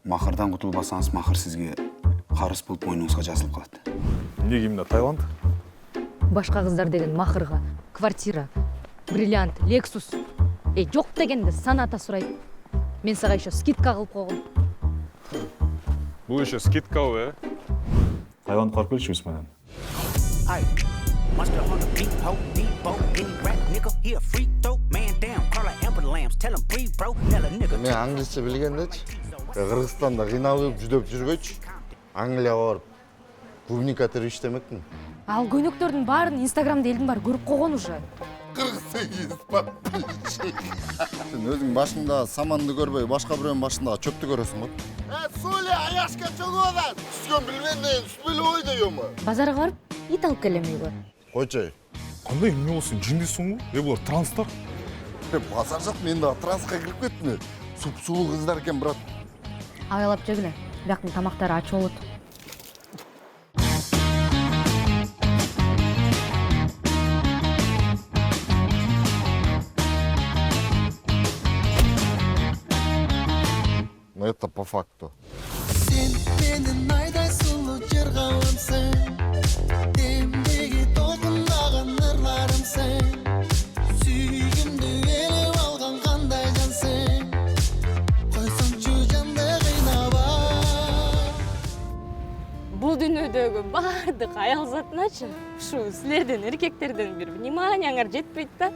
Махырдан құтылбасаңыз, махыр сізге қарыз болып мойныңызға жазылып қалады. Неге именно Таиланд? Башқа қыздар деген махырға квартира, бриллиант, лексус. Жоқ дегенде саната сұрайды. Мен саға еще скидка қылып қойғым. Бұл еще скидка ғой, Таиланд қарып келші Исмадан. Мен англисче білгендечі. Қырғызстанда қиналып жүдеп жүргөч, Англияға барып клубникатор иштемекпин. Ал көнөктөрдүн баарын инстаграмда элдин баары көрүп койгон уже. 48 подписчик. Сен өзүң башында саманды көрбөй, башка бирөөнүн башындагы чөптү көрөсүң го. Соли аяшка чогуадан. Түскөн билбенден сүпөлө ойдо ёму. Базарга барып ит алып келем үйгө. Койчой. Қандай эмне болсун, жиндесің ғой? Бұлар транстар. Базар жак, мен дагы трансқа кирип кеттим. Суп-сулуу кыздар экен, брат. Абайлап жегиле. Бияктын тамактары ачуу болот. Но это по факту. Sen menин ayday sulu жыргаламсың. Демдеги толкундаган ырларымсың. Сүйгүмдү элеп алган кандай жансың. Койсоңчу жанды кыйнабай. Бул дүйнөдөгү баардык аял затыначы ушу силерден эркектерден бир вниманияңар жетпейт да.